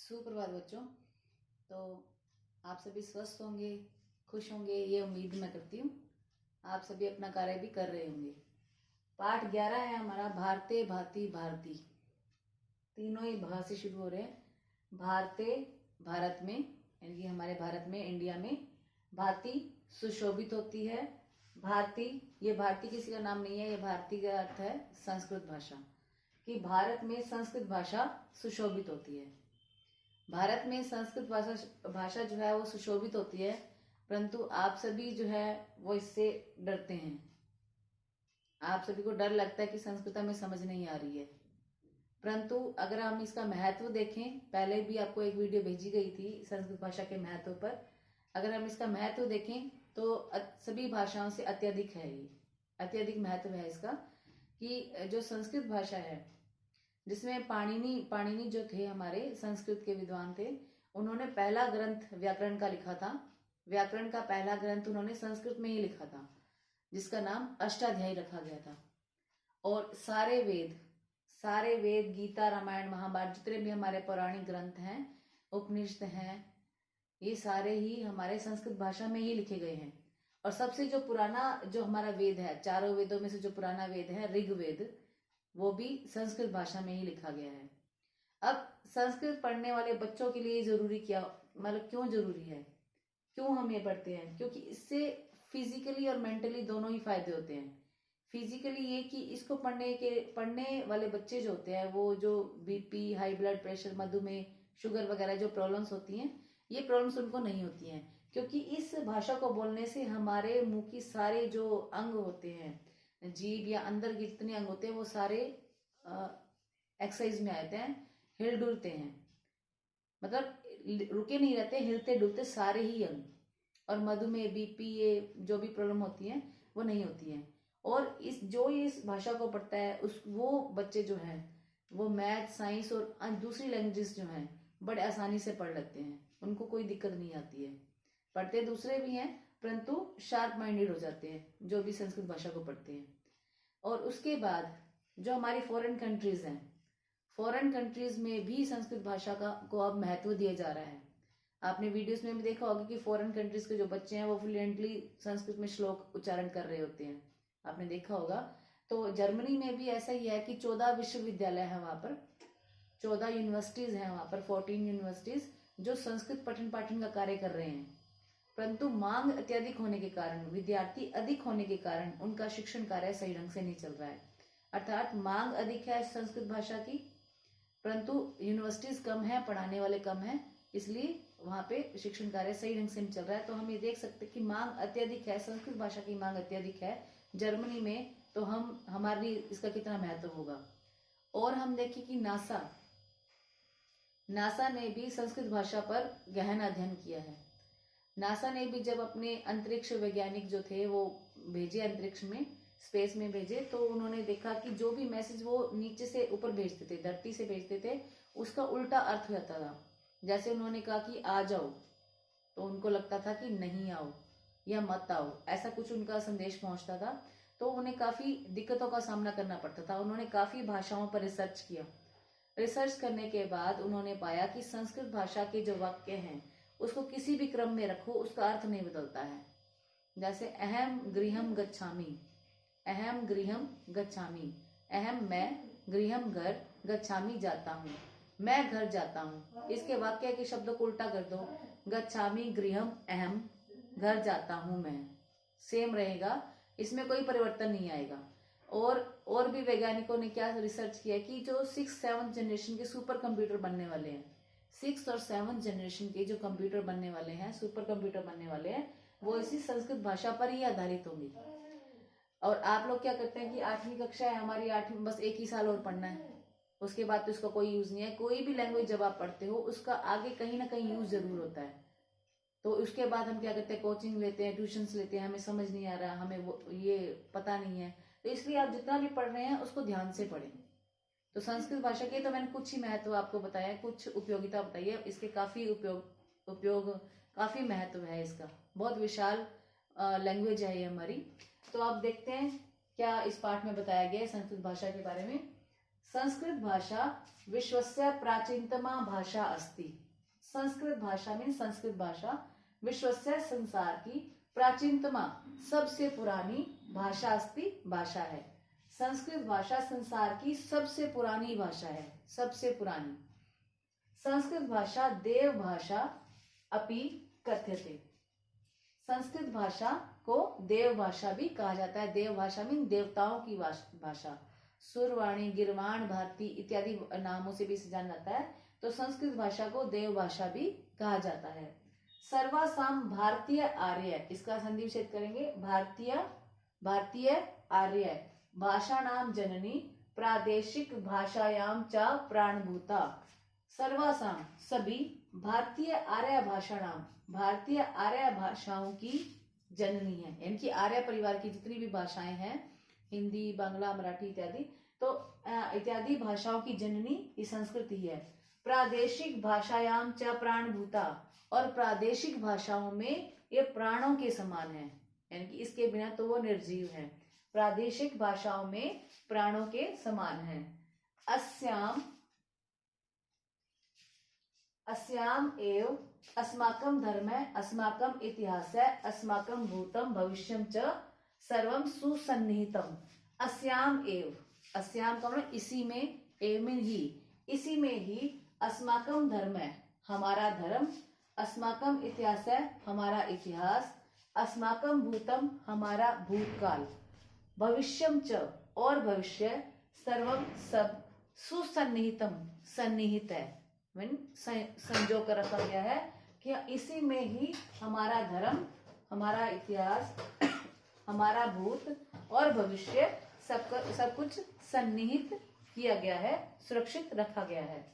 सुप्रभात बच्चों। तो आप सभी स्वस्थ होंगे, खुश होंगे, ये उम्मीद मैं करती हूँ। आप सभी अपना कार्य भी कर रहे होंगे। पाठ 11 है हमारा, भारते भांति भारती। तीनों ही भा से शुरू हो रहे हैं। भारते भारत में, यानी कि हमारे भारत में, इंडिया में। भांति सुशोभित होती है। भारती, ये भारती किसी का नाम नहीं है, ये भारती का अर्थ है संस्कृत भाषा, कि भारत में संस्कृत भाषा सुशोभित होती है। भारत में संस्कृत भाषा जो है वो सुशोभित होती है, परंतु आप सभी जो है वो इससे डरते हैं। आप सभी को डर लगता है कि संस्कृत में समझ नहीं आ रही है। परंतु अगर हम इसका महत्व देखें, पहले भी आपको एक वीडियो भेजी गई थी संस्कृत भाषा के महत्व पर। अगर हम इसका महत्व देखें तो सभी भाषाओं से अत्यधिक है, ये अत्यधिक महत्व है इसका, कि जो संस्कृत भाषा है, जिसमें पाणिनि जो थे हमारे संस्कृत के विद्वान थे, उन्होंने पहला ग्रंथ व्याकरण का लिखा था। व्याकरण का पहला ग्रंथ उन्होंने संस्कृत में ही लिखा था, जिसका नाम अष्टाध्यायी रखा गया था। और सारे वेद, गीता, रामायण, महाभारत, जितने भी हमारे पौराणिक ग्रंथ हैं, उपनिषद हैं, ये सारे ही हमारे संस्कृत भाषा में ही लिखे गए हैं। और सबसे जो पुराना जो हमारा वेद है, चारों वेदों में से जो पुराना वेद है ऋग्वेद, वो भी संस्कृत भाषा में ही लिखा गया है। अब संस्कृत पढ़ने वाले बच्चों के लिए जरूरी क्या, मतलब क्यों जरूरी है, क्यों हम ये पढ़ते हैं? क्योंकि इससे फिजिकली और मेंटली दोनों ही फायदे होते हैं। फिजिकली ये कि इसको पढ़ने वाले बच्चे जो होते हैं, वो जो बीपी, हाई ब्लड प्रेशर, मधुमेह, शुगर वगैरह जो प्रॉब्लम्स होती हैं, ये प्रॉब्लम्स उनको नहीं होती हैं, क्योंकि इस भाषा को बोलने से हमारे मुंह की सारे जो अंग होते हैं, जीभ या अंदर के जितने अंग होते हैं, वो सारे एक्सरसाइज में आते हैं, हिल डुलते हैं, मतलब रुके नहीं रहते, हिलते डुलते सारे ही अंग। और मधुमेह, बीपी, ये जो भी प्रॉब्लम होती है वो नहीं होती है। और इस भाषा को पढ़ता है वो बच्चे जो हैं वो मैथ, साइंस और दूसरी लैंग्वेजेस जो हैं बड़े आसानी से पढ़ लेते हैं, उनको कोई दिक्कत नहीं आती है। पढ़ते दूसरे भी हैं, परंतु शार्प माइंडेड हो जाते हैं जो भी संस्कृत भाषा को पढ़ते हैं। और उसके बाद जो हमारी फॉरेन कंट्रीज हैं, फॉरेन कंट्रीज में भी संस्कृत भाषा को अब महत्व दिया जा रहा है। आपने वीडियोस में भी देखा होगा कि फॉरेन कंट्रीज के जो बच्चे हैं वो फ्लुएंटली संस्कृत में श्लोक उच्चारण कर रहे होते हैं, आपने देखा होगा। तो जर्मनी में भी ऐसा ही है कि 14 विश्वविद्यालय है वहां पर, 14 यूनिवर्सिटीज हैं वहां पर, 14 यूनिवर्सिटीज जो संस्कृत पठन पाठन का कार्य कर रहे हैं। परंतु मांग अत्यधिक होने के कारण, विद्यार्थी अधिक होने के कारण उनका शिक्षण कार्य सही ढंग से नहीं चल रहा है। अर्थात मांग अधिक है संस्कृत भाषा की, परंतु यूनिवर्सिटीज कम है, पढ़ाने वाले कम है, इसलिए वहां पे शिक्षण कार्य सही ढंग से नहीं चल रहा है। तो हम ये देख सकते हैं कि मांग अत्यधिक है, संस्कृत भाषा की मांग अत्यधिक है जर्मनी में, तो हमारे लिए इसका कितना महत्व होगा। और हम देखें कि नासा ने भी संस्कृत भाषा पर गहन अध्ययन किया है। नासा ने भी जब अपने अंतरिक्ष वैज्ञानिक जो थे वो भेजे अंतरिक्ष में, स्पेस में भेजे, तो उन्होंने देखा कि जो भी मैसेज वो नीचे से ऊपर भेजते थे, धरती से भेजते थे, उसका उल्टा अर्थ हो जाता था। जैसे उन्होंने कहा कि आ जाओ, तो उनको लगता था कि नहीं आओ या मत आओ, ऐसा कुछ उनका संदेश पहुंचता था। तो उन्हें काफी दिक्कतों का सामना करना पड़ता था। उन्होंने काफी भाषाओं पर रिसर्च किया। रिसर्च करने के बाद उन्होंने पाया कि संस्कृत भाषा के जो वाक्य हैं उसको किसी भी क्रम में रखो, उसका अर्थ नहीं बदलता है। जैसे अहम गृहम गच्छामि, अहम गृहम गच्छामि, अहम मैं, गृहम घर, गच्छामि जाता हूँ, मैं घर जाता हूँ। इसके वाक्य के शब्दों को उल्टा कर दो, गच्छामि गृहम अहम, घर जाता हूँ मैं, सेम रहेगा, इसमें कोई परिवर्तन नहीं आएगा। और भी वैज्ञानिकों ने क्या रिसर्च किया कि जो 6-7 जनरेशन के सुपर कंप्यूटर बनने वाले हैं, 6 और 7 जनरेशन के जो कंप्यूटर बनने वाले हैं, सुपर कंप्यूटर बनने वाले हैं, वो इसी संस्कृत भाषा पर ही आधारित होंगे। और आप लोग क्या करते हैं कि 8वीं कक्षा है हमारी, 8वीं बस 1 ही साल और पढ़ना है, उसके बाद तो इसका कोई यूज नहीं है। कोई भी लैंग्वेज जब आप पढ़ते हो उसका आगे कहीं ना कहीं यूज जरूर होता है। तो उसके बाद हम क्या करते हैं, कोचिंग लेते हैं, ट्यूशंस लेते हैं, हमें समझ नहीं आ रहा, हमें वो ये पता नहीं है, तो इसलिए आप जितना भी पढ़ रहे हैं उसको ध्यान से पढ़ें। तो संस्कृत भाषा के तो मैंने कुछ ही महत्व आपको बताया, कुछ उपयोगिता बताई है, इसके काफी उपयोग काफी महत्व है इसका, बहुत विशाल लैंग्वेज है ये हमारी। तो आप देखते हैं क्या इस पाठ में बताया गया है संस्कृत भाषा के बारे में। संस्कृत भाषा विश्वस्य प्राचीनतमा भाषा अस्ति। संस्कृत भाषा में संस्कृत भाषा विश्वस्य संसार की प्राचीनतमा सबसे पुरानी भाषा अस्ति भाषा है। संस्कृत भाषा संसार की सबसे पुरानी भाषा है, सबसे पुरानी। संस्कृत भाषा देव भाषा अपि कथ्यते। संस्कृत भाषा को देव भाषा भी कहा जाता है। देव भाषा मीन देवताओं की भाषा। सुरवाणी, गिरवाण, भारती इत्यादि नामों से भी इसे जाना जाता है। तो संस्कृत भाषा को देव भाषा भी कहा जाता है। सर्वासाम भारतीय आर्य, इसका संधि विच्छेद करेंगे। भारतीय आर्य भाषा नाम जननी प्रादेशिक भाषायाम च प्राणभूता। सर्वासाम सभी भारतीय आर्य भाषा नाम, भारतीय आर्य भाषाओं की जननी है, यानी कि आर्य परिवार की जितनी भी भाषाएं हैं, हिंदी, बांग्ला, मराठी इत्यादि, तो इत्यादि भाषाओं की जननी ये संस्कृत ही है। प्रादेशिक भाषायाम च प्राणभूता, और प्रादेशिक भाषाओं में ये प्राणों के समान है, यानी कि इसके बिना तो वो निर्जीव है। प्रादेशिक भाषाओं में प्राणों के समान है। अस्याम एव अस्माकं धर्म, अस्माकं इतिहास, अस्माकं भूतम भविष्यम च सर्वम सुसन्निहितम। अस्याम एव, अस्याम का मतलब इसी में, एवं ही, इसी में ही, अस्माकं धर्म है हमारा धर्म, अस्माकं इतिहास है हमारा इतिहास, अस्माकं भूतम हमारा भूतकाल, भविष्यम च और भविष्य, सर्वम सब, सुसन्निहितम सन्निहित है, मीन संजो कर रखा गया है कि इसी में ही हमारा धर्म, हमारा इतिहास, हमारा भूत और भविष्य सब कुछ सन्निहित किया गया है, सुरक्षित रखा गया है।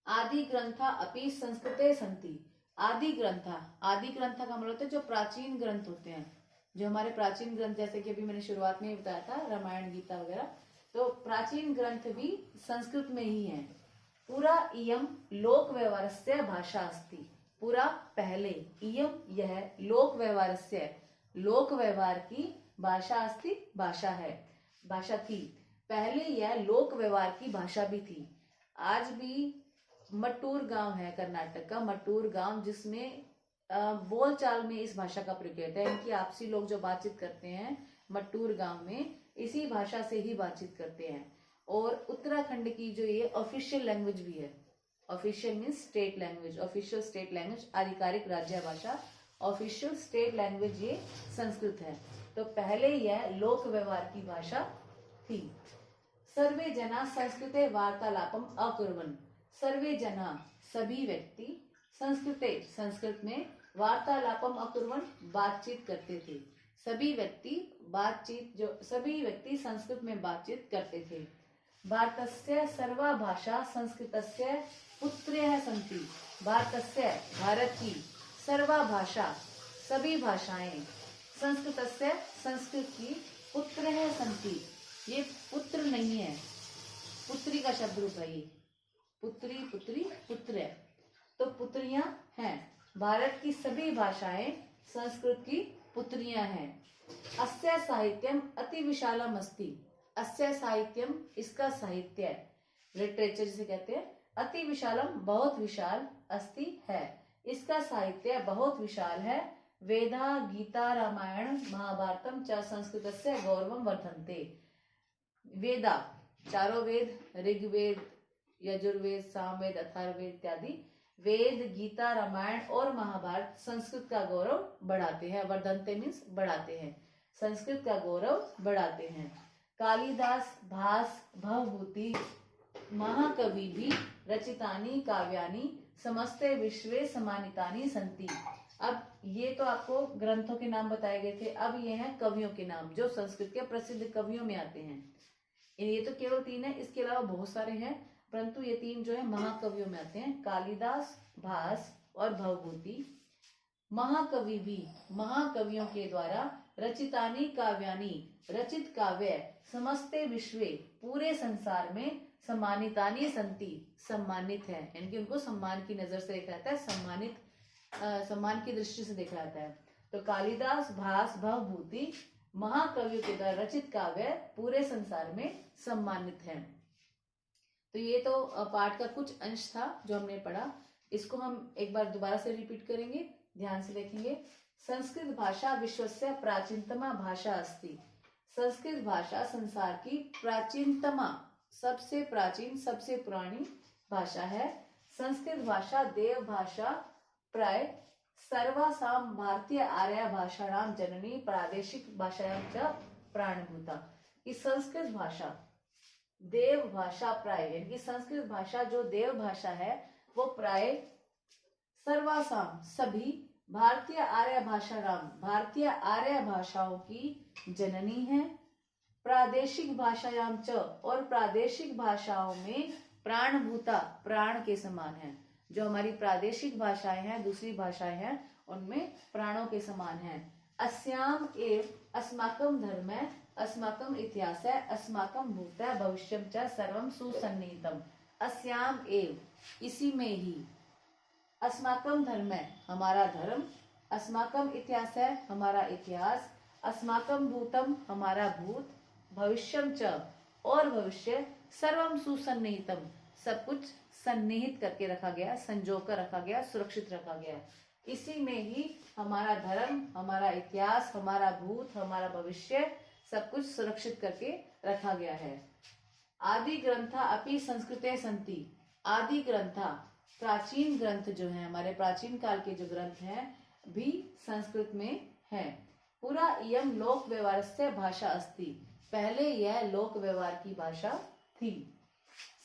आदि ग्रंथा अपि संस्कृते सन्ति। आदि ग्रंथा, आदि ग्रंथा का मतलब होता है जो प्राचीन ग्रंथ होते हैं, जो हमारे प्राचीन ग्रंथ, जैसे कि अभी मैंने शुरुआत में ही बताया था रामायण, गीता वगैरह, तो प्राचीन ग्रंथ भी संस्कृत में ही है। पूरा इयम लोक व्यवहारस्य भाषा अस्ति। पूरा पहले, इयम यह, लोक व्यवहारस्य लोक व्यवहार की, भाषा अस्ति भाषा है, भाषा थी। पहले यह लोक व्यवहार की भाषा भी थी। आज भी मट्टूर गांव है कर्नाटक का, मट्टूर गांव, जिसमें बोलचाल में इस भाषा का प्रयोग होता है। इनकी आपसी लोग जो बातचीत करते हैं मट्टूर गांव में, इसी भाषा से ही बातचीत करते हैं। और उत्तराखंड की जो ये ऑफिशियल लैंग्वेज भी है, official means state language, official state language, आधिकारिक राज्य भाषा, ऑफिशियल स्टेट लैंग्वेज ये संस्कृत है। तो पहले यह लोक व्यवहार की भाषा थी। सर्वे जना संस्कृते वार्तालापम अकुर्वन्। सर्वे जना सभी व्यक्ति, संस्कृते संस्कृत में, वार्तालापम अकुर्वन् बातचीत करते थे। सभी व्यक्ति बातचीत, जो सभी व्यक्ति संस्कृत में बातचीत करते थे। भारतस्य सर्वा भाषा संस्कृतस्य पुत्र्यः सन्ति। भारतस्य भारत की, सर्वा भाषा सभी भाषाएं, संस्कृतस्य संस्कृत की, पुत्र्यः सन्ति ये पुत्र नहीं है, पुत्री का शब्द रूप है ये, पुत्री पुत्री पुत्र, तो पुत्रियां हैं। भारत की सभी भाषाएं संस्कृत की पुत्रियां हैं। अस्य साहित्यम अति विशालम अस्ति। अस्य साहित्यम इसका साहित्य, लिटरेचर जिसे कहते हैं, अति विशालम बहुत विशाल, अस्ति है इसका साहित्य बहुत विशाल है। वेदा गीता रामायण महाभारतम च संस्कृतस्य गौरवम वर्धन्ते। वेदा चारों वेद, ऋग्वेद, यजुर्वेद, सामवेद, अथर्ववेद इत्यादि वेद, गीता, रामायण और महाभारत संस्कृत का गौरव बढ़ाते हैं। वर्धन्ते मीन्स बढ़ाते हैं, संस्कृत का गौरव बढ़ाते हैं। कालिदास, भास, भवभूति, महाकवि भी रचितानि काव्यानि समस्ते विश्वे सम्मानितानि सन्ति। अब ये तो आपको ग्रंथों के नाम बताए गए थे, अब ये हैं कवियों के नाम जो संस्कृत के प्रसिद्ध कवियों में आते हैं। ये तो केवल 3 है, इसके अलावा बहुत सारे हैं, परंतु ये 3 जो है महाकवियों में आते हैं, कालिदास, भास और भवभूति। महाकवि भी, महाकवियों के द्वारा, रचितानि काव्यानि रचित काव्य, समस्ते विश्वे पूरे संसार में, सम्मानितानि सन्ति सम्मानित है, यानी कि उनको सम्मान की नजर से देखा जाता है, सम्मान की दृष्टि से देखा जाता है। तो कालिदास, भास, भवभूति महाकवियों के द्वारा रचित काव्य पूरे संसार में सम्मानित है। तो ये तो पाठ का कुछ अंश था जो हमने पढ़ा। इसको हम एक बार दोबारा से रिपीट करेंगे, ध्यान से देखेंगे। संस्कृत भाषा विश्वस्य प्राचीनतमा भाषा अस्ति। संस्कृत भाषा संसार की प्राचीनतमा, सबसे प्राचीन, सबसे पुरानी भाषा है। संस्कृत भाषा देव भाषा प्राय सर्वासाम भारतीय आर्य भाषाणाम जननी प्रादेशिक भाषायां च प्राणभूता। कि संस्कृत भाषा देव भाषा प्राय, यानी कि संस्कृत भाषा जो देव भाषा है वो प्राय सर्वासाम, सभी, भारतीय आर्य भाषाणाम, भारतीय आर्य भाषाओं की जननी है। प्रादेशिक भाषायाम च, और प्रादेशिक भाषाओं में प्राणभूता, प्राण के समान है। जो हमारी प्रादेशिक भाषाएं हैं, दूसरी भाषाएं हैं, उनमें प्राणों के समान है। अस्याम एव अस्माकं धर्म, अस्माकं इतिहास, अस्माकं भूत भविष्यं च सर्वं सुसन्निहितम्। अस्याम एव, इसी में ही, अस्माकं धर्म, हमारा धर्म, अस्माकं इतिहास, हमारा इतिहास, अस्माकं भूतम, हमारा भूत, भविष्यम च, और भविष्य, सर्वम सुसन्निहितम, सब कुछ सन्निहित करके रखा गया, संजो कर रखा गया, सुरक्षित रखा गया। इसी में ही हमारा धर्म, हमारा इतिहास, हमारा भूत, हमारा भविष्य, सब कुछ सुरक्षित करके रखा गया है। आदि ग्रंथा अपि संस्कृते सन्ति। आदि ग्रंथा, प्राचीन ग्रंथ जो है, हमारे प्राचीन काल के जो ग्रंथ हैं भी संस्कृत में है। पुरा इयं लोक व्यवहारस्य भाषा अस्ति। पहले यह लोक व्यवहार की भाषा थी।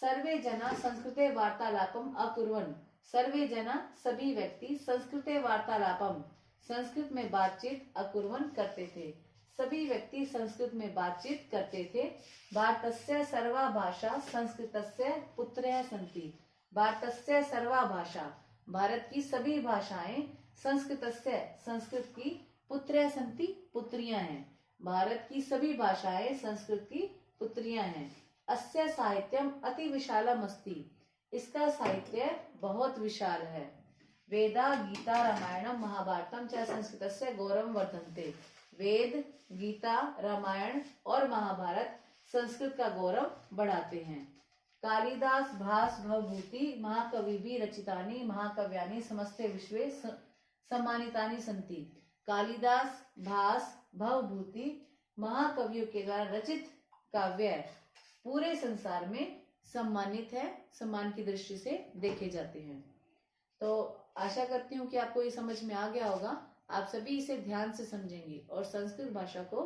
सर्वे जना संस्कृते वार्तालापम अकुर्वन्। सर्वे जना, सभी व्यक्ति, संस्कृते वार्तालापम, संस्कृत में बातचीत, अकुर्वन्, करते थे। सभी व्यक्ति संस्कृत में बातचीत करते थे। भारतस्य सर्वा भाषा संस्कृतस्य पुत्रः सन्ति। भारतस्य सर्वा भाषा, भारत की सभी भाषाएं, संस्कृतस्य, संस्कृत की, पुत्रः सन्ति, पुत्रियां हैं। भारत की सभी भाषाएं संस्कृत की पुत्रियां हैं। अस्य साहित्यम अति विशालम अस्ति। इसका साहित्य बहुत विशाल है। वेदा गीता रामायणम महाभारतम च संस्कृतस्य गौरवं वर्धन्ते। वेद, गीता, रामायण और महाभारत संस्कृत का गौरव बढ़ाते हैं। कालिदास भास भवभूति महाकवि भी रचितानि महाकाव्यानि समस्ते विश्वे सम्मानितानि सन्ति। कालिदास, भास, भवभूति, महाकवियों के द्वारा रचित काव्य पूरे संसार में सम्मानित है, सम्मान की दृष्टि से देखे जाते हैं। तो आशा करती हूँ कि आपको ये समझ में आ गया होगा। आप सभी इसे ध्यान से समझेंगे और संस्कृत भाषा को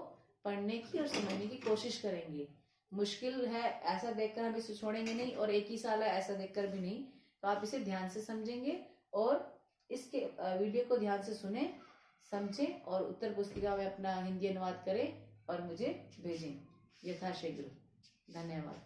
पढ़ने की और समझने की कोशिश करेंगे। मुश्किल है ऐसा देखकर हम इसे छोड़ेंगे नहीं, और एक ही साल है ऐसा देखकर भी नहीं। तो आप इसे ध्यान से समझेंगे और इसके वीडियो को ध्यान से सुने, समझें और उत्तर पुस्तिका में अपना हिंदी अनुवाद करें और मुझे भेजें यथाशीघ्र। धन्यवाद।